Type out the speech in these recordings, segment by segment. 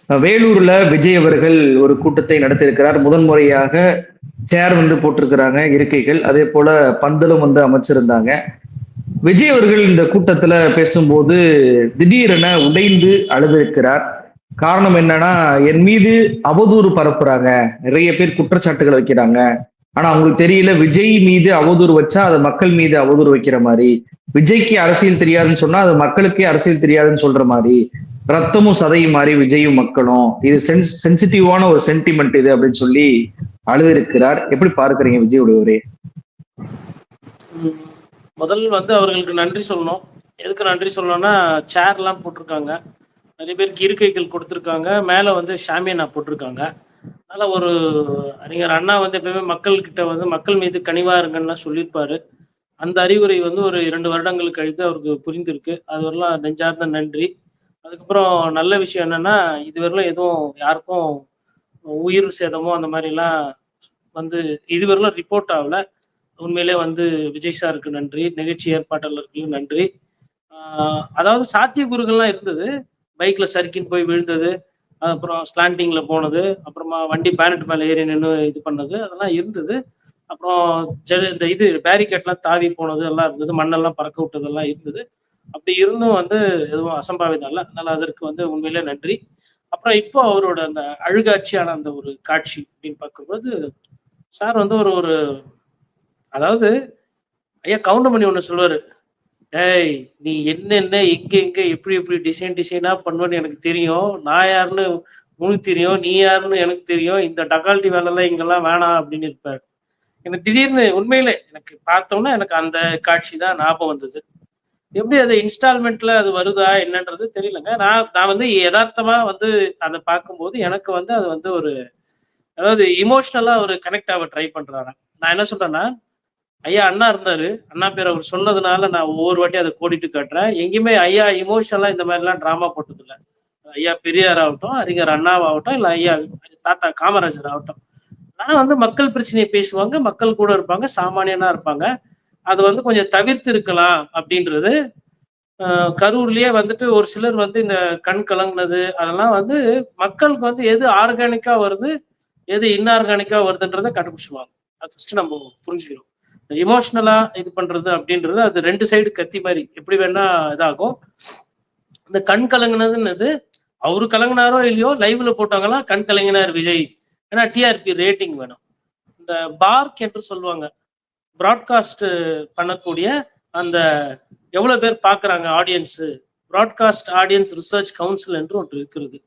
வேலூர்ல விஜய் அவர்கள் ஒரு கூட்டத்தை நடத்தியிருக்கிறார். முதன்முறையாக சேர் போட்டிருக்கிறாங்க, இருக்கைகள். அதே போல பந்தலும் அமைச்சிருந்தாங்க. விஜய் அவர்கள் இந்த கூட்டத்துல பேசும்போது திடீரென உடைந்து அழுதிருக்கிறார். காரணம் என்னன்னா, என் மீது அவதூறு பரப்புறாங்க. நிறைய பேர் குற்றச்சாட்டுகள் வைக்கிறாங்க. ஆனா அவங்களுக்கு தெரியல, விஜய் மீது அவதூறு வச்சா அது மக்கள் மீது அவதூறு வைக்கிற மாதிரி. விஜய்க்கு அரசியல் தெரியாதுன்னு சொன்னா அது மக்களுக்கே அரசியல் தெரியாதுன்னு சொல்ற மாதிரி. ரத்தமும் சதையும் மாறி விஜயும் மக்களும். இது சென்சிட்டிவான ஒரு சென்டிமெண்ட் இது அப்படின்னு சொல்லி அழுதிருக்கிறார். எப்படி பார்க்கறீங்க விஜயோட உரை? முதல் அவர்களுக்கு நன்றி சொல்லணும். எதுக்கு நன்றி சொல்லணும்னா, சேர்லாம் போட்டிருக்காங்க, நிறைய பேருக்கு இருக்கைகள் கொடுத்துருக்காங்க, மேலே ஷாமியானா போட்டிருக்காங்க. அதனால ஒரு அறிஞர் அண்ணா எப்பவுமே மக்கள்கிட்ட மக்கள் மீது கனிவா இருங்கன்னு சொல்லியிருப்பாரு. அந்த அறிவுரை ஒரு 2 வருடங்கள் கழித்து அவருக்கு புரிந்திருக்கு. அதுவரெல்லாம் நெஞ்சார்ந்த நன்றி. அதுக்கப்புறம் நல்ல விஷயம் என்னன்னா, இதுவரையிலும் எதுவும் யாருக்கும் உயிர் சேதமோ அந்த மாதிரிலாம் இதுவரையிலும் ரிப்போர்ட் ஆகல. உண்மையிலே விஜய் சாருக்கு நன்றி, நிகழ்ச்சி ஏற்பாட்டாளர்களுக்கு நன்றி. அதாவது சாத்தியக்கூறுகள்லாம் இருந்தது. பைக்ல சறுக்கின்னு போய் விழுந்தது, அப்புறம் ஸ்லாண்டிங்ல போனது, அப்புறமா வண்டி பேனட் மேல ஏறி நின்று இது பண்ணது, அதெல்லாம் இருந்தது. அப்புறம் இந்த இது பேரிகேட்லாம் தாவி போனது எல்லாம் இருந்தது, மண்ணெல்லாம் பறக்க விட்டதெல்லாம் இருந்தது. அப்படி இருந்தும் எதுவும் அசம்பாவிதம் இல்லை. அதனால அதற்கு உண்மையிலே நன்றி. அப்புறம் இப்போ அவரோட அந்த அழுகாட்சியான அந்த ஒரு காட்சி அப்படின்னு பார்க்கும்போது, சார் ஒரு ஒரு அதாவது ஐயா கவுண்டமணி ஒண்ணு சொல்லுவாரு, ஏய் நீ என்னென்ன எங்க எங்க எப்படி எப்படி டிசைனா பண்ணுவேன்னு எனக்கு தெரியும், நான் யாருன்னு உனக்கு தெரியும், நீ யாருன்னு எனக்கு தெரியும், இந்த டகால்ட்டி வேலைலாம் இங்கெல்லாம் வேணாம் அப்படின்னு இருப்பாரு. எனக்கு திடீர்னு உண்மையிலே எனக்கு பார்த்தோன்னா எனக்கு அந்த காட்சி தான் ஞாபகம் வந்தது. எப்படி அது இன்ஸ்டால்மெண்ட்ல அது வருதா என்னன்றது தெரியலங்க. நான் நான் யதார்த்தமா அதை பார்க்கும்போது எனக்கு அது ஒரு அதாவது இமோஷனலா ஒரு கனெக்ட் ஆக ட்ரை பண்றாரு. நான் என்ன சொல்றேன்னா, ஐயா அண்ணா இருந்தாரு, அண்ணா பேர் அவர் சொன்னதுனால நான் ஒவ்வொரு வாட்டி அதை கோடிட்டு காட்டுறேன். எங்கேயுமே ஐயா இமோஷனலா இந்த மாதிரி எல்லாம் டிராமா போட்டது இல்லை. ஐயா பெரியார் ஆகட்டும், அறிஞர் அண்ணாவாகட்டும், இல்ல ஐயா தாத்தா காமராஜர் ஆகட்டும், ஆனா மக்கள் பிரச்சனையை பேசுவாங்க, மக்கள் கூட இருப்பாங்க, சாமானியனா இருப்பாங்க. அது கொஞ்சம் தவிர்த்து இருக்கலாம் அப்படின்றது. கரூர்லயே ஒரு சிலர் இந்த கண் கலங்கினது அதெல்லாம் மக்களுக்கு எது ஆர்கானிக்கா வருது, எது இன்ஆர்கானிக்கா வருதுன்றதை கண்டுபிடிச்சுவாங்க. அது ஃபர்ஸ்ட் நம்ம புரிஞ்சுக்கணும். எமோஷனலா இது பண்றது அப்படின்றது அது 2 சைடு கத்தி மாதிரி எப்படி வேணா இதாகும். இந்த கண் கலங்கினதுன்னு அவரு கலங்கினாரோ இல்லையோ, லைவ்ல போட்டாங்களா கண் கலங்கினார் விஜய், ஏன்னா டிஆர்பி ரேட்டிங் வேணும். இந்த பார்க் என்று சொல்லுவாங்க, பிராட்காஸ்ட் பண்ணக்கூடிய அந்த எவ்வளவு பேர் பாக்குறாங்க audience, broadcast audience research council என்று ஒன்று இருக்கிறது.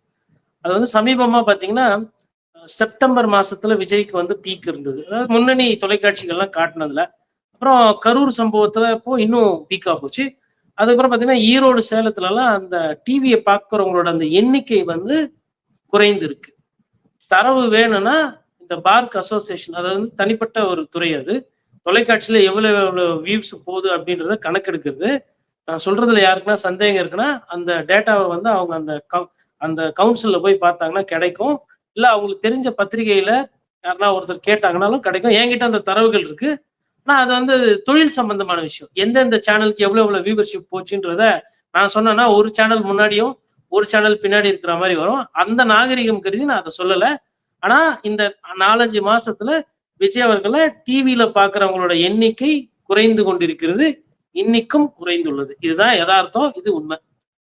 அது சமீபமா பாத்தீங்கன்னா செப்டம்பர் மாசத்துல விஜய்க்கு பீக் இருந்தது, அதாவது முன்னணி தொலைக்காட்சிகள்லாம் காட்டினதுல. அப்புறம் கரூர் சம்பவத்துல இப்போ இன்னும் பீக்கா போச்சு. அதுக்கப்புறம் பாத்தீங்கன்னா ஈரோடு சேலத்துல எல்லாம் அந்த டிவியை பார்க்கறவங்களோட அந்த எண்ணிக்கை குறைந்து இருக்கு. தரவு வேணும்னா இந்த பார்க் அசோசியேஷன், அதாவது தனிப்பட்ட ஒரு துறை, அது தொலைக்காட்சியில எவ்வளவு எவ்வளவு வியூஸ் போகுது அப்படின்றத கணக்கெடுக்கிறது. நான் சொல்றதுல யாருக்குன்னா சந்தேகம் இருக்குன்னா அந்த டேட்டாவை அவங்க அந்த கவுன்சில்ல போய் பார்த்தாங்கன்னா கிடைக்கும். இல்ல அவங்களுக்கு தெரிஞ்ச பத்திரிகையில யாருன்னா ஒருத்தர் கேட்டாங்கன்னாலும் கிடைக்கும். என்கிட்ட அந்த தரவுகள் இருக்கு. ஆனா அது தொழில் சம்பந்தமான விஷயம். எந்தெந்த சேனலுக்கு எவ்வளவு எவ்வளவு வியூவர்ஷிப் போச்சுன்றத நான் சொன்னேன்னா ஒரு சேனல் முன்னாடியும் ஒரு சேனல் பின்னாடி இருக்கிற மாதிரி வரும். அந்த நாகரிகம் கருதி நான் அதை சொல்லல. ஆனா இந்த 4-5 மாசத்துல விஜய் அவர்களை டிவியில பாக்குறவங்களோட எண்ணிக்கை குறைந்து கொண்டிருக்கிறது, இன்னைக்கும் குறைந்துள்ளது. இதுதான் யதார்த்தம், இது உண்மை.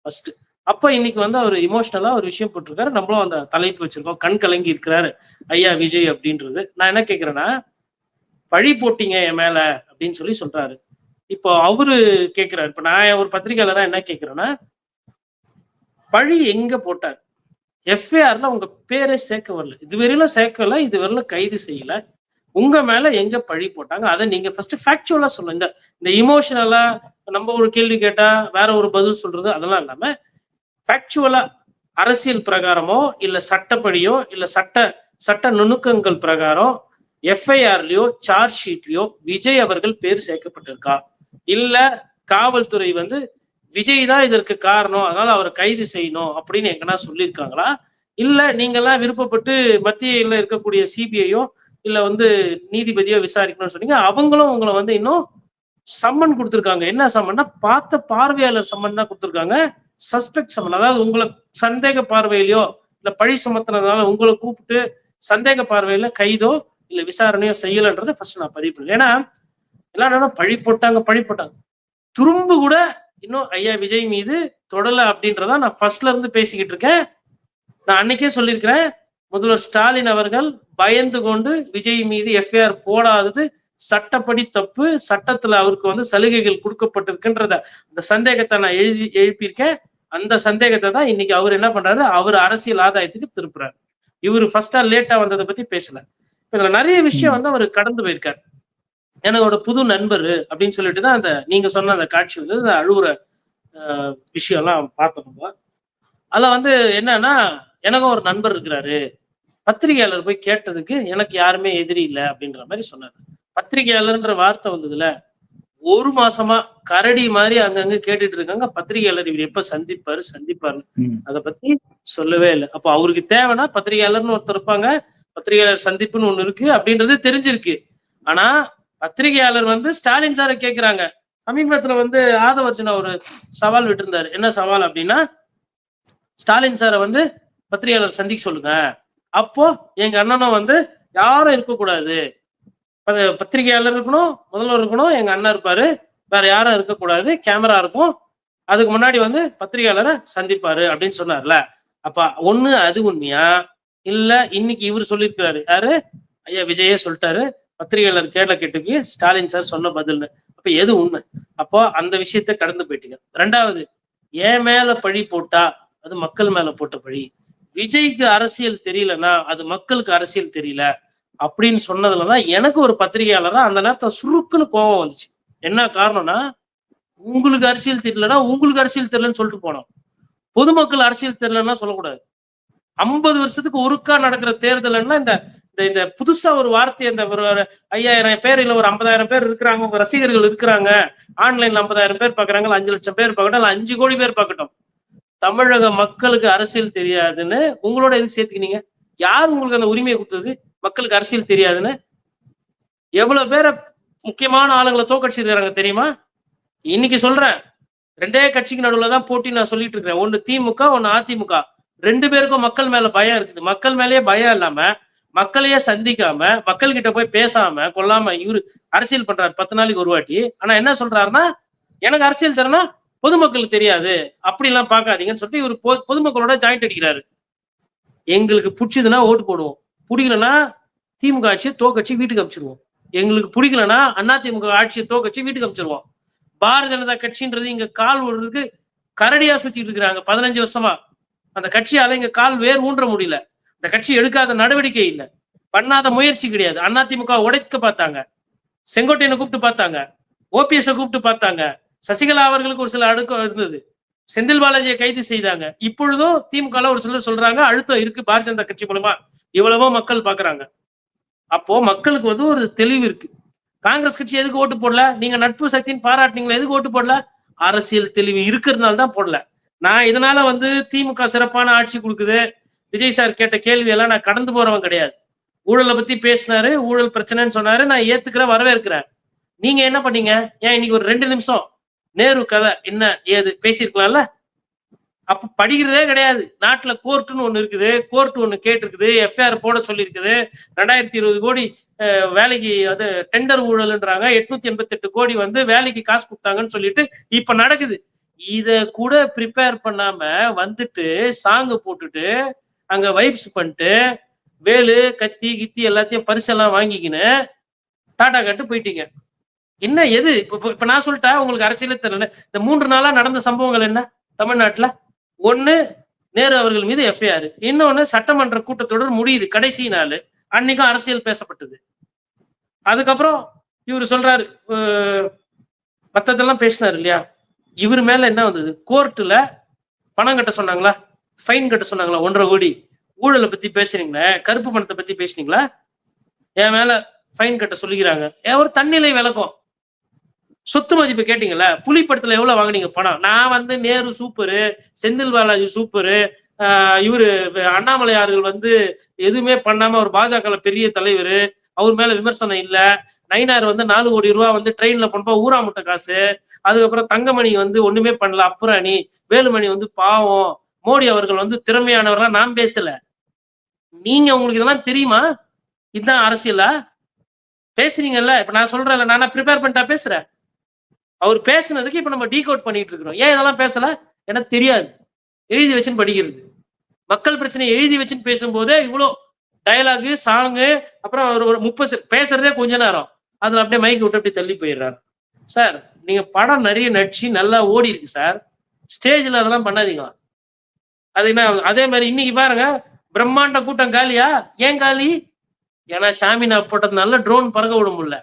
ஃபர்ஸ்ட் அப்ப இன்னைக்கு அவர் இமோஷனலா ஒரு விஷயம் போட்டிருக்காரு, நம்மளும் அந்த தலைப்பு வச்சிருக்கோம், கண் கலங்கி இருக்கிறாரு ஐயா விஜய் அப்படின்றது. நான் என்ன கேட்கிறேன்னா, பழி போட்டீங்க என் மேல அப்படின்னு சொல்றாரு. இப்போ அவரு கேட்கிறாரு, இப்ப நான் ஒரு பத்திரிகையாளரா என்ன கேட்கிறேன்னா, பழி எங்க போட்டார்? எஃப்ஐஆர்ல உங்க பேரே சேர்க்க வரல, இதுவரையிலும் சேர்க்கல, இதுவரையிலும் கைது செய்யல. உங்க மேல எங்க பழி போட்டாங்க? அதை நீங்க ஃபர்ஸ்ட் ஃபேக்சுவலா சொல்லுங்க. இந்த இமோஷனலா நம்ம ஒரு கேள்வி கேட்டா வேற ஒரு பதில் சொல்றது அதெல்லாம் இல்லாம ஃபேக்சுவலா அரசியல் பிரகாரமோ இல்ல சட்டப்படியோ இல்ல சட்ட நுணுக்கங்கள் பிரகாரம் எஃப்ஐஆர்லயோ சார்ஜ் ஷீட்லயோ விஜய் அவர்கள் பேர் சேர்க்கப்பட்டிருக்கா? இல்ல காவல்துறை விஜய் தான் இதற்கு காரணம், அதனால அவரை கைது செய்யணும் அப்படின்னு எங்கன்னா சொல்லியிருக்காங்களா? இல்ல நீங்கெல்லாம் விருப்பப்பட்டு மத்தியில இருக்கக்கூடிய சிபிஐயோ இல்ல நீதிபதியோ விசாரிக்கணும்னு சொன்னீங்க, அவங்களும் உங்களை இன்னும் சம்மன் கொடுத்துருக்காங்க. என்ன சம்மன்னா, பார்த்த பார்வையாளர் சம்மன் தான் கொடுத்துருக்காங்க, சஸ்பெக்ட் சம்மன். அதாவது உங்களை சந்தேக பார்வையிலையோ இல்ல பழி சுமத்துனதுனால உங்களை கூப்பிட்டு சந்தேக பார்வையில கைதோ இல்ல விசாரணையோ செய்யலன்றதை ஃபர்ஸ்ட் நான் பதிவு பண்ணேன். ஏன்னா எல்லாரும் பழி போட்டாங்க. துரும்பு கூட இன்னும் ஐயா விஜய் மீது தொடல அப்படின்றத நான் ஃபர்ஸ்ட்ல இருந்து பேசிக்கிட்டு இருக்கேன். நான் அன்னைக்கே சொல்லியிருக்கிறேன். முதல்வர் ஸ்டாலின் அவர்கள் பயந்து கொண்டு விஜய் மீது எஃப்ஐஆர் போடாதது சட்டப்படி தப்பு. சட்டத்துல அவருக்கு வந்து சலுகைகள் கொடுக்கப்பட்டிருக்குன்றத அந்த சந்தேகத்தை நான் எழுப்பியிருக்கேன். அந்த சந்தேகத்தை தான் இன்னைக்கு அவர் என்ன பண்றாரு, அவர் அரசியல் ஆதாயத்துக்கு திருப்புறாரு. இவரு ஃபர்ஸ்டா லேட்டா வந்ததை பத்தி பேசல. இதுல நிறைய விஷயம் வந்து அவர் கடந்து போயிருக்காரு. என்னோட புது நண்பர் அப்படின்னு சொல்லிட்டு தான் அந்த நீங்க சொன்ன அந்த காட்சி வந்து அந்த அழுகுற விஷயம் எல்லாம் பார்த்தோம். அதுல வந்து என்னன்னா, எனக்கும் ஒரு நண்பர் இருக்கிறாரு. பத்திரிகையாளர் போய் கேட்டதுக்கு எனக்கு யாருமே எதிரி இல்லை அப்படின்ற மாதிரி சொன்னாரு. பத்திரிகையாளர்ன்ற வார்த்தை வந்ததுல 1 மாசமா கரடி மாதிரி அங்கங்க கேட்டுட்டு இருக்காங்க. பத்திரிகையாளர் இவர் எப்ப சந்திப்பாரு அதை பத்தி சொல்லவே இல்லை. அப்போ அவருக்கு தேவைன்னா பத்திரிகையாளர்னு ஒருத்தர் இருப்பாங்க, பத்திரிகையாளர் சந்திப்புன்னு ஒண்ணு இருக்கு அப்படின்றது தெரிஞ்சிருக்கு. ஆனா பத்திரிகையாளர் வந்து ஸ்டாலின் சாரை கேட்கிறாங்க. சமீபத்துல வந்து ஆதவர்ஜுனா ஒரு சவால் விட்டிருந்தாரு. என்ன சவால் அப்படின்னா, ஸ்டாலின் சாரை வந்து பத்திரிகையாளர் சந்திக்க சொல்லுங்க. அப்போ எங்க அண்ணனும் வந்து யாரும் இருக்கக்கூடாது, பத்திரிகையாளர் இருக்கணும், முதல்வர் இருக்கணும், எங்க அண்ணன் இருப்பாரு, வேற யாரும் இருக்கக்கூடாது, கேமரா இருக்கும், அதுக்கு முன்னாடி வந்து பத்திரிகையாளரை சந்திப்பாரு அப்படின்னு சொன்னார்ல. அப்ப ஒண்ணு அது உண்மையா, இல்ல இன்னைக்கு இவர் சொல்லியிருக்கிறாரு, யாரு ஐயா விஜயே சொல்லிட்டாரு, பத்திரிகையாளர் கேட்டுக்கு ஸ்டாலின் சார் சொன்ன பதில்னு. அப்ப எது உண்மை? அப்போ அந்த விஷயத்த கடந்து போயிட்டீங்க. ரெண்டாவது, என் மேல பழி போட்டா அது மக்கள் மேல போட்ட பழி. விஜய்க்கு அரசியல் தெரியலன்னா அது மக்களுக்கு அரசியல் தெரியல அப்படின்னு சொன்னதுலதான் எனக்கு ஒரு பத்திரிகையாளரா அந்த நேரத்தை சுருக்குன்னு கோபம் வந்துச்சு. என்ன காரணம்னா, உங்களுக்கு அரசியல் தெரியலன்னா உங்களுக்கு அரசியல் தெரியலன்னு சொல்லிட்டு போனோம். பொதுமக்கள் அரசியல் தெரியலன்னா சொல்லக்கூடாது. 50 வருஷத்துக்கு ஒருக்கா நடக்கிற தேர்தல்னா இந்த இந்த புதுசா ஒரு வார்த்தை, இந்த ஒரு 5000 பேர் இல்ல ஒரு 50,000 பேர் இருக்கிறாங்க, உங்க ரசிகர்கள் இருக்கிறாங்க, ஆன்லைன்ல 50,000 பேர் பாக்குறாங்க, 5 லட்சம் பேர் பார்க்கட்டும், 5 கோடி பேர் பார்க்கட்டும், தமிழக மக்களுக்கு அரசியல் தெரியாதுன்னு உங்களோட எதுக்கு சேர்த்துக்கினீங்க? யார் உங்களுக்கு அந்த உரிமையை கொடுத்தது மக்களுக்கு அரசியல் தெரியாதுன்னு? எவ்வளவு பேரை முக்கியமான ஆளுங்களை தோக்கடிச்சிருக்காங்க தெரியுமா? இன்னைக்கு சொல்றேன், 2 கட்சிக்கு நடுவுல தான் போட்டி நான் சொல்லிட்டு இருக்கிறேன். ஒன்னு திமுக, ஒன்னு அதிமுக. 2 பேருக்கும் மக்கள் மேல பயம் இருக்குது. மக்கள் மேலேயே பயம் இல்லாம, மக்களையே சந்திக்காம, மக்கள் கிட்ட போய் பேசாம கொல்லாம இவரு அரசியல் பண்றாரு 10 நாளைக்கு ஒரு வாட்டி. ஆனா என்ன சொல்றாருன்னா, எனக்கு அரசியல் தரனா பொதுமக்களுக்கு தெரியாது, அப்படி எல்லாம் பாக்காதீங்கன்னு சொல்லிட்டு இவர் பொதுமக்களோட ஜாயிண்ட் அடிக்கிறாரு. எங்களுக்கு பிடிச்சதுன்னா ஓட்டு போடுவோம், பிடிக்கலன்னா திமுக ஆட்சியை தோக்கட்சி வீட்டுக்கு அனுப்பிச்சிருவோம். எங்களுக்கு பிடிக்கலன்னா அதிமுக ஆட்சியை தோக்கட்சி வீட்டுக்கு அனுப்பிச்சிருவோம். பாரதிய ஜனதா கட்சின்றது இங்க கால் விடுறதுக்கு கரடியா சுத்திட்டு இருக்கிறாங்க 15 வருஷமா. அந்த கட்சியால இங்க கால் வேர் ஊன்ற முடியல. இந்த கட்சி எடுக்காத நடவடிக்கை இல்லை, பண்ணாத முயற்சி கிடையாது. அதிமுக உடைக்க பார்த்தாங்க, செங்கோட்டையனை கூப்பிட்டு பார்த்தாங்க, ஓபிஎஸ் கூப்பிட்டு பார்த்தாங்க, சசிகலா அவர்களுக்கு ஒரு சில அடுக்கம் இருந்தது, செந்தில் பாலாஜியை கைது செய்தாங்க. இப்பொழுதும் திமுக ஒரு சிலர் சொல்றாங்க அழுத்தம் இருக்கு பாரதிய ஜனதா கட்சி மூலமா, இவ்வளவோ மக்கள் பாக்குறாங்க. அப்போ மக்களுக்கு வந்து ஒரு தெளிவு இருக்கு. காங்கிரஸ் கட்சி எதுக்கு ஓட்டு போடல? நீங்க நட்பு சக்தின்னு பாராட்டினீங்களா, எதுக்கு ஓட்டு போடல? அரசியல் தெளிவு இருக்கிறதுனால தான் போடல. நான் இதனால வந்து திமுக சிறப்பான ஆட்சி கொடுக்குது, விஜய் சார் கேட்ட கேள்வி எல்லாம் நான் கடந்து போறவன் கிடையாது. ஊழலை பத்தி பேசினாரு, ஊழல் பிரச்சனைன்னு சொன்னாரு, நான் ஏத்துக்கிறேன், வரவேற்கிறேன். நீங்க என்ன பண்ணீங்க? ஏன் இன்னைக்கு ஒரு 2 நிமிஷம் நேரு கதை என்ன ஏது பேசியிருக்கலாம்ல? அப்ப படிக்கிறதே கிடையாது. நாட்டுல கோர்ட்டுன்னு ஒண்ணு இருக்குது, கோர்ட் ஒண்ணு கேட்டிருக்குது, எஃப்ஐஆர் போட சொல்லி இருக்குது, 2020 கோடி வேலைக்கு அது டெண்டர் ஊழல்ன்றாங்க, 888 கோடி வந்து வேலைக்கு காசு கொடுத்தாங்கன்னு சொல்லிட்டு இப்ப நடக்குது. இத கூட ப்ரிப்பேர் பண்ணாம வந்துட்டு சாங்கு போட்டுட்டு அங்க வைப்ஸ் பண்ணிட்டு வேலு கத்தி கித்தி எல்லாத்தையும் பரிசெல்லாம் வாங்கிக்கின்னு டாடா காட்டு போயிட்டீங்க. என்ன எது இப்ப நான் சொல்லிட்டா உங்களுக்கு அரசியலே தெரியல. இந்த 3 நாளா நடந்த சம்பவங்கள் என்ன தமிழ்நாட்டுல? ஒண்ணு, நேரு அவர்கள் மீது எஃப்ஐஆர். இன்னொன்னு, சட்டமன்ற கூட்டத்தொடர் முடியுது கடைசி நாள், அன்னைக்கும் அரசியல் பேசப்பட்டது. அதுக்கப்புறம் இவரு சொல்றாரு, மத்ததெல்லாம் பேசினாரு இல்லையா, இவர் மேல என்ன வந்தது? கோர்ட்டுல பணம் கட்ட சொன்னாங்களா, ஃபைன் கட்ட சொன்னாங்களா 1.5 கோடி? ஊழலை பத்தி பேசுறீங்களா, கருப்பு பணத்தை பத்தி பேசுனீங்களா? என் மேல ஃபைன் கட்ட சொல்லிக்கிறாங்க. ஒரு தன்னிலை விளக்கம். சொத்து மதிப்பு கேட்டீங்கல்ல, புலி படத்துல எவ்வளவு வாங்கினீங்க பணம்? நான் வந்து நேரு சூப்பரு, செந்தில் பாலாஜி சூப்பரு, இவரு அண்ணாமலையார்கள் வந்து எதுவுமே பண்ணாம ஒரு பாஜக பெரிய தலைவர், அவர் மேல விமர்சனம் இல்ல. நயினார் வந்து 4 கோடி ரூபாய் வந்து ட்ரெயின்ல போனப்ப ஊராமுட்ட காசு. அதுக்கப்புறம் தங்கமணி வந்து ஒண்ணுமே பண்ணல, அப்புறாணி. வேலுமணி வந்து பாவம், மோடி அவர்கள் வந்து திறமையானவர்களா நான் பேசல. நீங்க உங்களுக்கு இதெல்லாம் தெரியுமா? இதுதான் அரசியலா? பேசுறீங்கல்ல. இப்ப நான் சொல்றேன்ல, நானா பிரிப்பேர் பண்ணிட்டா பேசுறேன். அவர் பேசுனதுக்கு இப்ப நம்ம டீகோட் பண்ணிட்டு இருக்கிறோம். ஏன் இதெல்லாம் பேசல? எனக்கு தெரியாது. எழுதி வச்சுன்னு படிக்கிறது. மக்கள் பிரச்சனையை எழுதி வச்சுன்னு பேசும்போதே இவ்வளோ டயலாகு, சாங்கு, அப்புறம் ஒரு ஒரு 30 பேசுறதே கொஞ்ச நேரம். அதுல அப்படியே மைக் விட்டு அப்படியே தள்ளி போயிடுறாரு. சார், நீங்க படம் நிறைய நடிச்சு நல்லா ஓடி இருக்கு சார். ஸ்டேஜ்ல அதெல்லாம் பண்ணாதீங்க. அது என்ன அதே மாதிரி இன்னைக்கு பாருங்க, பிரம்மாண்ட கூட்டம் காலியா? ஏன் காலி? ஏன்னா ஷாமினா போட்டதுனால ட்ரோன் பறக்க விட முடியல.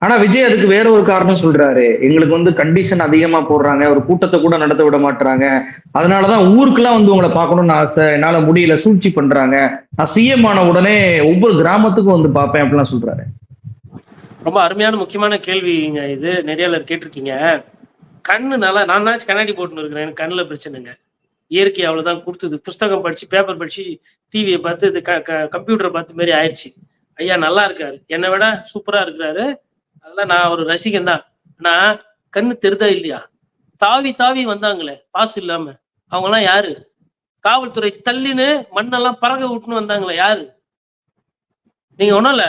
ஆனா விஜய் அதுக்கு வேற ஒரு காரணம் சொல்றாரு. எங்களுக்கு வந்து கண்டிஷன் அதிகமா போடுறாங்க. ஒரு கூட்டத்தை கூட நடத்த விட மாட்றாங்க. அதனாலதான் ஊருக்கெல்லாம் வந்து உங்களை பார்க்கணும்னு ஆசை. என்னால முடியல, சூழ்ச்சி பண்றாங்க. நான் சிஎம் ஆன உடனே ஒவ்வொரு கிராமத்துக்கும் வந்து பார்ப்பேன் அப்படிலாம் சொல்றாரு. ரொம்ப அருமையான முக்கியமான கேள்விங்க இது. நிறைய பேர் கேட்டிருக்கீங்க. கண்ணு நல்லா நான் தான் கண்ணாடி போட்டுன்னு இருக்கிறேன். எனக்கு கண்ணுல பிரச்சனைங்க. இயற்கை அவ்வளவுதான் கொடுத்தது. புஸ்தகம் படிச்சு, பேப்பர் படிச்சு, டிவியை பார்த்து, இது கம்ப்யூட்டரை பார்த்து மாதிரி ஆயிடுச்சு. ஐயா நல்லா இருக்காரு. என்னை விட சூப்பரா இருக்கிறாரு. அதெல்லாம் நான் ஒரு ரசிகன் தான். ஆனா கண்ணு தெரிதா இல்லையா? தாவி தாவி வந்தாங்களே பாஸ் இல்லாம, அவங்க எல்லாம் யாரு? காவல்துறை தள்ளின்னு மண்ணெல்லாம் பறக்க விட்டுன்னு வந்தாங்களே யாரு? நீங்க ஒண்ணும் இல்ல,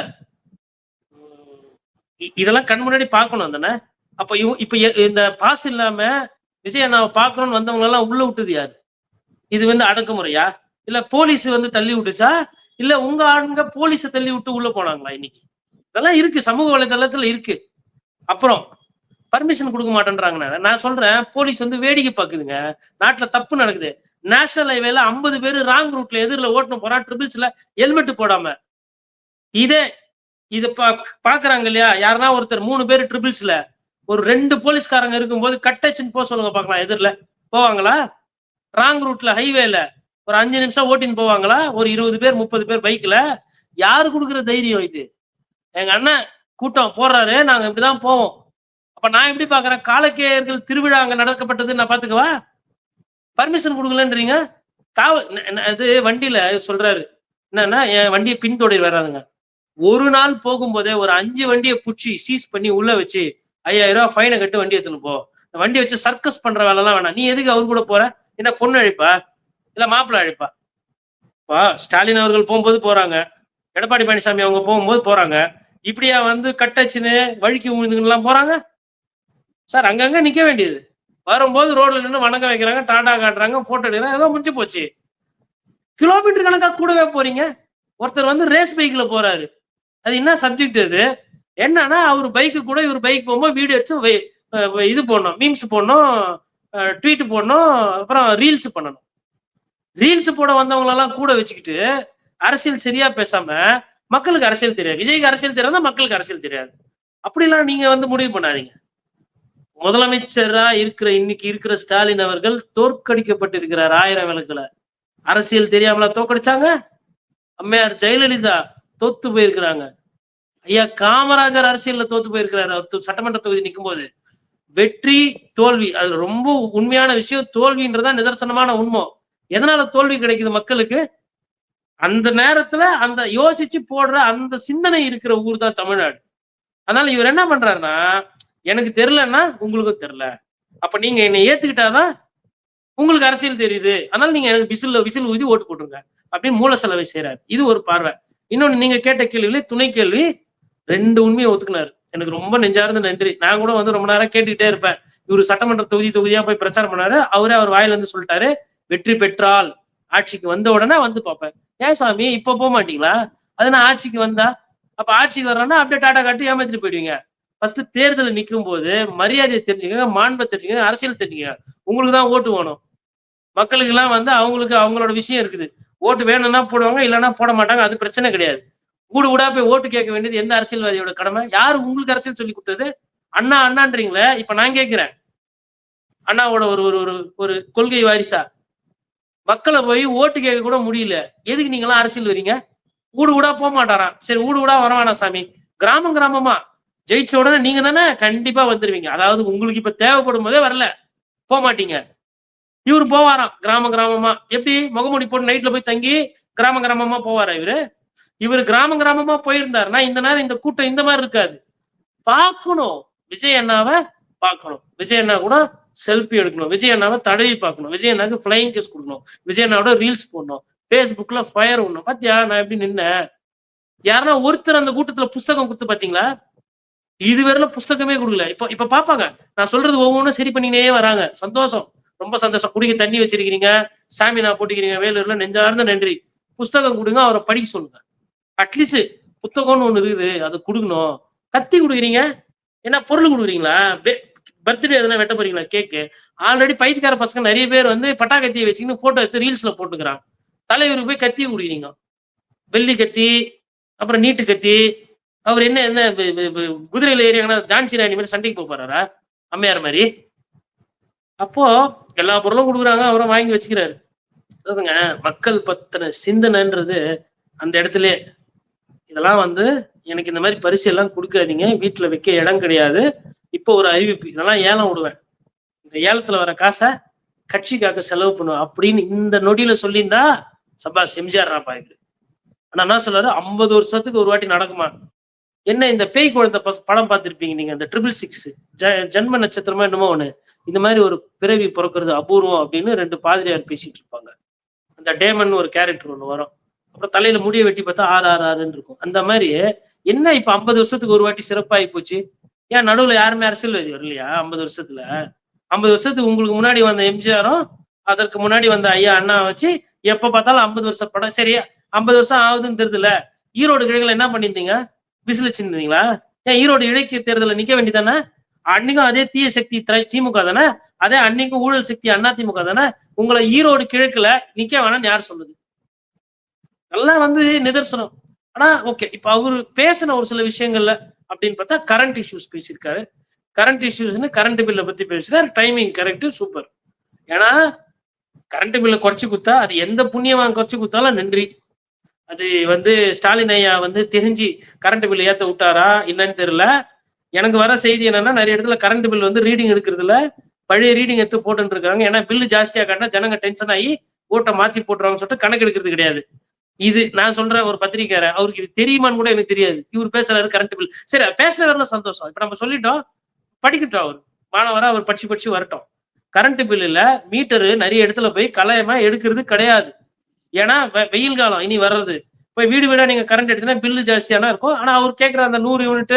இதெல்லாம் கண் முன்னாடி பார்க்கணும் தானே. அப்ப இப்ப இந்த பாஸ் இல்லாம விஜய் அண்ணாவை பார்க்கணும்னு வந்தவங்க எல்லாம் உள்ள விட்டது யாரு? இது வந்து அடக்குமுறையா? இல்ல போலீஸ் வந்து தள்ளி விட்டுச்சா? இல்ல உங்க ஆளுங்க போலீஸை தள்ளி விட்டு உள்ள போனாங்களா? இன்னைக்கு இதெல்லாம் இருக்கு, சமூக வலைதளத்துல இருக்கு. அப்புறம் பர்மிஷன் கொடுக்க மாட்டேன்றாங்க. நான் சொல்றேன், போலீஸ் வந்து வேடிக்கை பாக்குதுங்க. நாட்டுல தப்பு நடக்குது. நேஷனல் ஹைவேல 50 பேர் ராங் ரூட்ல எதிரில ஓட்டணும் போறான், ட்ரிபிள்ஸ்ல ஹெல்மெட் போடாம. இதே இத பாக்குறாங்க இல்லையா? யாருன்னா ஒருத்தர் 3 பேர் ட்ரிபிள்ஸ்ல ஒரு 2 போலீஸ்காரங்க இருக்கும்போது கட்டச்சுன்னு போக சொல்லுங்க பாக்கலாம். எதிரில போவாங்களா? ராங் ரூட்ல ஹைவேல ஒரு 5 நிமிஷம் ஓட்டின்னு போவாங்களா? ஒரு 20 பேர் 30 பேர் பைக்ல. யாரு கொடுக்குற தைரியம் இது? எங்க அண்ணன் கூட்டம் போடுறாரு, நாங்க இப்படிதான் போவோம். அப்ப நான் எப்படி பாக்குறேன்? காலக்கேயர்கள் திருவிழா அங்க நடக்கப்பட்டது நான் பாத்துக்கவா? பர்மிஷன் கொடுக்கலன்றீங்க. அது வண்டியில சொல்றாரு என்னன்னா, என் வண்டியை பின்தொடர் வராதுங்க. ஒரு நாள் போகும்போதே ஒரு 5 வண்டியை புடிச்சு சீஸ் பண்ணி உள்ள வச்சு 5000 ரூபாய் ஃபைனை கட்டு வண்டி எடுத்துன்னு போ. வண்டி வச்சு சர்க்கஸ் பண்ற வேலை எல்லாம் வேணாம். நீ எதுக்கு அவர் கூட போற? என்ன பொண்ணு அழைப்பா இல்ல மாப்பிள்ள அழைப்பா? ஸ்டாலின் அவர்கள் போகும்போது போறாங்க, எடப்பாடி பழனிசாமி அவங்க போகும்போது போறாங்க. இப்படியா வந்து கட்டச்சுன்னு வழுக்கி விழுந்துலாம் போறாங்க? சார் அங்கங்க நிக்க வேண்டியது. வரும்போது ரோட்ல நின்று வணக்கம் வைக்கிறாங்க, டாடா காட்டுறாங்க, போட்டோ எடுக்கிறாங்க, ஏதோ முடிஞ்சு போச்சு. கிலோமீட்டர் கணக்கா கூடவே போறீங்க. ஒருத்தர் வந்து ரேஸ் பைக்ல போறாரு. அது என்ன சப்ஜெக்ட்? அது என்னன்னா, அவர் பைக்கு கூட இவர் பைக் போகும்போது வீடியோ வச்சு இது போடணும், மீம்ஸ் போடணும், ட்வீட் போடணும், அப்புறம் ரீல்ஸ் பண்ணணும். ரீல்ஸ் போட வந்தவங்களெல்லாம் கூட வச்சுக்கிட்டு அரசியல் சரியா பேசாம, மக்களுக்கு அரசியல் தெரியாது. விஜய்க்கு அரசியல் தெரியாதா, மக்களுக்கு அரசியல் தெரியாது. அப்படிலாம் நீங்க வந்து முடிவு பண்ணாதீங்க. முதலமைச்சரா இருக்கிற இன்னைக்கு இருக்கிற ஸ்டாலின் அவர்கள் தோற்கடிக்கப்பட்டிருக்கிறார் 1000 விளக்குல. அரசியல் தெரியாமலா தோற்கடிச்சாங்க? அம்மையார் ஜெயலலிதா தோத்து போயிருக்கிறாங்க. ஐயா காமராஜர் அரசியல்ல தோத்து போயிருக்கிறாரு. அவர் சட்டமன்ற தொகுதி நிற்கும் போது வெற்றி தோல்வி, அது ரொம்ப உண்மையான விஷயம். தோல்வின்றதா நிதர்சனமான உண்மை. எதனால தோல்வி கிடைக்குது மக்களுக்கு? அந்த நேரத்துல அந்த யோசிச்சு போடுற அந்த சிந்தனை இருக்கிற ஊர் தான் தமிழ்நாடு. அதனால இவர் என்ன பண்றாருன்னா, எனக்கு தெரியலன்னா உங்களுக்கும் தெரியல, அப்ப நீங்க என்னை ஏத்துக்கிட்டாதான் உங்களுக்கு அரசியல் தெரியுது, அதனால நீங்க எனக்கு விசில் ஊதி ஓட்டு போட்டுருங்க அப்படின்னு மூல செலவை செய்யறாரு. இது ஒரு பார்வை. இன்னொன்னு, நீங்க கேட்ட கேள்வியில துணை கேள்வி 2 உண்மையை ஒத்துக்கினாரு. எனக்கு ரொம்ப நெஞ்சார்ந்த நன்றி. நான் கூட வந்து ரொம்ப நேரம் கேட்டுக்கிட்டே இருப்பேன். இவரு சட்டமன்ற தொகுதியா போய் பிரச்சாரம் பண்ணாரு. அவரே அவர் வாயில இருந்து சொல்லிட்டாரு, வெற்றி பெற்றால் ஆட்சிக்கு வந்த உடனே வந்து பார்ப்பேன். ஏன் சாமி இப்ப போக மாட்டீங்களா? அது நான் ஆட்சிக்கு வந்தா, அப்ப ஆட்சிக்கு வர்றேன்னா அப்படியே டாடா காட்டி ஏமாத்திட்டு போயிடுவீங்க. ஃபர்ஸ்ட் தேர்தல் நிற்கும் போது மரியாதையை தெரிஞ்சுக்கங்க, மாண்பை தெரிஞ்சுக்கங்க, அரசியல் தெரிஞ்சுக்கங்க. உங்களுக்கு தான் ஓட்டு வேணும். மக்களுக்கு எல்லாம் வந்து அவங்களுக்கு அவங்களோட விஷயம் இருக்குது. ஓட்டு வேணும்னா போடுவாங்க, இல்லைன்னா போட மாட்டாங்க. அது பிரச்சனை கிடையாது. ஊடு ஊடா போய் ஓட்டு கேட்க வேண்டியது எந்த அரசியல்வாதியோட கடமை? யாரு உங்களுக்கு அரசியல் சொல்லி கொடுத்தது? அண்ணா அண்ணான்றீங்களே, இப்ப நான் கேட்கிறேன், அண்ணாவோட ஒரு ஒரு ஒரு கொள்கை வாரிசா மக்களை போய் ஓட்டு கேட்க கூட முடியல. எதுக்கு நீங்க எல்லாம் அரசியல் வரீங்க? ஊடு ஊடா போக மாட்டாராம். சரி, ஊடு ஊடா வரவானா சாமி, கிராமம் கிராமமா ஜெயிச்ச உடனே நீங்க தானே கண்டிப்பா வந்துருவீங்க. அதாவது உங்களுக்கு இப்ப தேவைப்படும் போதே வரல, போக மாட்டீங்க. இவரு போவாராம் கிராமம் கிராமமா. எப்படி முகமூடி போட்டு நைட்ல போய் தங்கி கிராம கிராமமா போவாரா இவரு? இவரு கிராமம் கிராமமா போயிருந்தாருன்னா இந்த நேரம் இந்த கூட்டம் இந்த மாதிரி இருக்காது. பார்க்கணும், விஜய் அண்ணாவை பார்க்கணும். விஜய் அண்ணா கூட செல்ஃபி எடுக்கணும், விஜய் அண்ணாவை தடவி பார்க்கணும், விஜய் அண்ணாவுக்கு ஃபிளைங் கிஸ் கொடுக்கணும், விஜய் அண்ணாவோட ரீல்ஸ் போடணும், ஃபேஸ்புக்ல ஃபயர் விடணும். பாத்தியா நான் எப்படி நின்னேன்? யாருன்னா ஒருத்தர் அந்த கூட்டத்துல புஸ்தகம் கொடுத்து பாத்தீங்களா? இதுவரையில புஸ்தகமே கொடுக்கல. இப்ப பாப்பாங்க. நான் சொல்றது ஒவ்வொன்றும் சரி பண்ணினே வராங்க. சந்தோஷம், ரொம்ப சந்தோஷம். குடிக்க தண்ணி வச்சிருக்கீங்க, சாமினா போட்டுக்கிறீங்க, வேலூர்ல நெஞ்சார்ந்த நன்றி. புஸ்தகம் கொடுங்க, அவரை படிக்க சொல்லுங்க. அட்லீஸ்ட் புத்தகம்னு ஒண்ணு இருக்குது, அது கொடுக்கணும். கத்தி கொடுக்குறீங்க, என்ன பொருள் கொடுக்குறீங்களா? பர்த்டே எதனா வெட்ட போறீங்களா? கேக்கு ஆல்ரெடி பைத்தியக்கார பசங்க நிறைய பேர் வந்து பட்டாக்கத்தியை வச்சுக்கின்னு போட்டோ எடுத்து ரீல்ஸ்ல போட்டுக்கிறாங்க. தலைவருக்கு போய் கத்தியை கொடுக்குறீங்க, வெள்ளி கத்தி, அப்புறம் நீட்டு கத்தி. அவர் என்ன என்ன குதிரையில ஏறியாங்கன்னா ஜான்சி ராணி மாதிரி சண்டைக்கு போறாரா அம்மையார் மாதிரி? அப்போ எல்லா பொருளும் கொடுக்குறாங்க, அவரும் வாங்கி வச்சுக்கிறாரு. அதாவதுங்க, மக்கள் பத்தின சிந்தனைன்றது அந்த இடத்துல. இதெல்லாம் வந்து எனக்கு இந்த மாதிரி பரிசு எல்லாம் கொடுக்காதீங்க, வீட்டுல வைக்க இடம் கிடையாது. இப்போ ஒரு அறிவிப்பு, இதெல்லாம் ஏலம் விடுவேன், இந்த ஏலத்துல வர காசை கட்சிக்காக செலவு பண்ணுவேன் அப்படின்னு இந்த நொடியில சொல்லியிருந்தா சபாஸ் எம்ஜிஆர் ராப்பா இது. ஆனா என்ன சொல்றாரு, 50 வருஷத்துக்கு ஒரு வாட்டி நடக்குமா? என்ன இந்த பேய் குழந்தை படம் பார்த்திருப்பீங்க நீங்க, இந்த 666 ஜென்ம நட்சத்திரமா என்னமோ ஒண்ணு, இந்த மாதிரி ஒரு பிறவி பிறக்கிறது அபூர்வம் அப்படின்னு 2 பாதிரியார் பேசிட்டு இருப்பாங்க. அந்த டேமன் ஒரு கேரக்டர் ஒண்ணு வரும், அப்புறம் தலையில முடிய வெட்டி பார்த்தா 666 இருக்கும். அந்த மாதிரி என்ன இப்ப 50 வருஷத்துக்கு ஒரு வாட்டி சிறப்பாகி போச்சு? ஏன் நடுவுல யாருமே அரசியல்வாதி வரலையா 50 வருஷத்துல? 50 வருஷத்துக்கு உங்களுக்கு முன்னாடி வந்த எம்ஜிஆரும் அதற்கு முன்னாடி வந்த ஐயா அண்ணா வச்சு எப்ப பார்த்தாலும் 50 வருஷம் படம். சரி, 50 வருஷம் ஆகுதுன்னு தெரியுதுல, ஈரோடு கிழக்குல என்ன பண்ணியிருந்தீங்க? விசிலிச்சிருந்தீங்களா? ஏன் ஈரோடு இடைக்கு தேர்தலில் நிக்க வேண்டியதானே? அன்னைக்கும் அதே தீய சக்தி திமுக தானே, அதே அன்னைக்கும் ஊழல் சக்தி அண்ணா திமுக தானே. உங்களை ஈரோடு கிழக்குல நிக்க வேணாம்னு யார் சொன்னது? எல்லாம் வந்து நிதர்சனம். ஆனா ஓகே, இப்ப அவரு பேசின ஒரு சில விஷயங்கள்ல அப்படின்னு பார்த்தா கரண்ட் இஷ்யூஸ் பேசியிருக்காரு. கரண்ட் இஷ்யூஸ்னு கரண்ட் பில்ல பத்தி பேசுறாரு. Timing correct, super. ஏன்னா கரண்ட் பில்ல குறைச்சு கொடுத்தா அது எந்த புண்ணியவான் குறைச்சு கொடுத்தாலும் நன்றி. அது வந்து ஸ்டாலின் ஐயா வந்து தெரிஞ்சு கரண்ட் பில் ஏத்த விட்டாரா என்னன்னு தெரியல. எனக்கு வர செய்தி என்னன்னா, நிறைய இடத்துல கரண்ட் பில் வந்து ரீடிங் எடுக்கிறதுல பழைய ரீடிங் எடுத்து போட்டு இருக்காங்க. ஏன்னா பில்லு ஜாஸ்தியா காட்டினா ஜனங்க டென்ஷன் ஆகி ஓட்டை மாத்தி போட்டுருவாங்கன்னு சொல்லிட்டு கணக்கு எடுக்கிறது கிடையாது. இது நான் சொல்ற ஒரு பத்திரிக்கார, அவருக்கு இது தெரியுமான்னு கூட எனக்கு தெரியாது. இவர் பேசுறாரு கரண்ட் பில். சரி, பேசுறதுல சந்தோஷம். இப்ப நம்ம சொல்லிட்டோம், படிக்கட்டும். அவர் மாணவரா அவர் படிச்சு வரட்டும். கரண்ட் பில்லுல மீட்டரு நிறைய இடத்துல போய் கலையமா எடுக்கிறது கிடையாது. ஏன்னா வெயில் காலம் இனி வர்றது. போய் வீடு வீடா நீங்க கரண்ட் எடுத்தீங்கன்னா பில்லு ஜாஸ்தியானா இருக்கும். ஆனா அவர் கேட்கிற அந்த 100 யூனிட்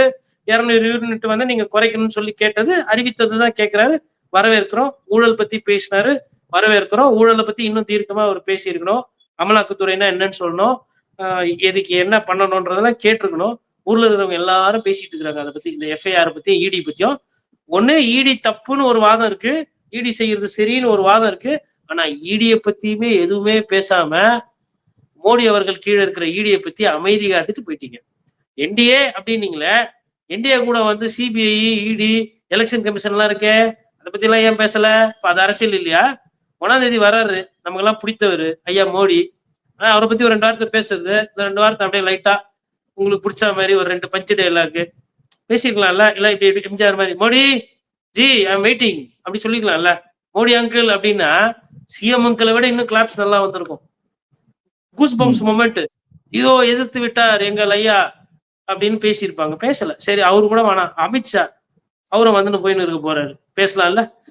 200 யூனிட் வந்து நீங்க குறைக்கணும்னு சொல்லி கேட்டது, அறிவித்ததுதான் கேட்கிறாரு. வரவேற்கிறோம். ஊழல் பத்தி பேசினாரு, வரவேற்கிறோம். ஊழலை பத்தி இன்னும் தீர்க்கமா அவர் பேசியிருக்கணும். அமலாக்கத்துறைனா என்னன்னு சொல்லணும், எதுக்கு என்ன பண்ணணும்ன்றதெல்லாம் கேட்டிருக்கணும். ஊர்ல இருக்கிறவங்க எல்லாரும் பேசிட்டு இருக்கிறாங்க அதை பத்தி, இந்த எஃப்ஐஆர் பத்தி, இடி பத்தியும். ஒண்ணு இடி தப்புன்னு ஒரு வாதம் இருக்கு, இடி செய்யறது சரின்னு ஒரு வாதம் இருக்கு. ஆனா இடியை பத்தியுமே எதுவுமே பேசாம மோடி அவர்கள் கீழே இருக்கிற இடியை பத்தி அமைதி காத்துட்டு போயிட்டீங்க. என்டிஏ அப்படின்னீங்களே, என்டிஏ கூட வந்து சிபிஐ, இடி, எலெக்ஷன் கமிஷன் எல்லாம் இருக்கே, அதை பத்தி எல்லாம் ஏன் பேசல? இப்ப அது அரசியல் இல்லையா? 1ஆம் தேதி வர்றாரு, நமக்கு எல்லாம் பிடித்தவர் ஐயா மோடி. அவரை பத்தி ஒரு 2 வார்த்தை பேசுறது, இந்த 2 வார்த்தை அப்படியே லைட்டா உங்களுக்கு பிடிச்ச மாதிரி ஒரு 2 பஞ்சு டைலாக் பேசிருக்கலாம்ல. இல்ல இப்படி எம்ஜிஆர் மாதிரி மோடி ஜி ஐம் வெயிட்டிங் அப்படி சொல்லிக்கலாம்ல. மோடி அங்கிள் அப்படின்னா சிஎம் அங்கிளை விட இன்னும் கிளாப்ஸ் நல்லா வந்திருக்கும். கூஸ் பம்ப்ஸ் மொமெண்ட், இதோ எதிர்த்து விட்டார் எங்கள் ஐயா அப்படின்னு பேசியிருப்பாங்க. பேசல. சரி, அவரு கூட வேணாம், அமித்ஷா அவரும் வந்துட்டு போயின்னு இருக்க போறாரு, பேசலாம்ல.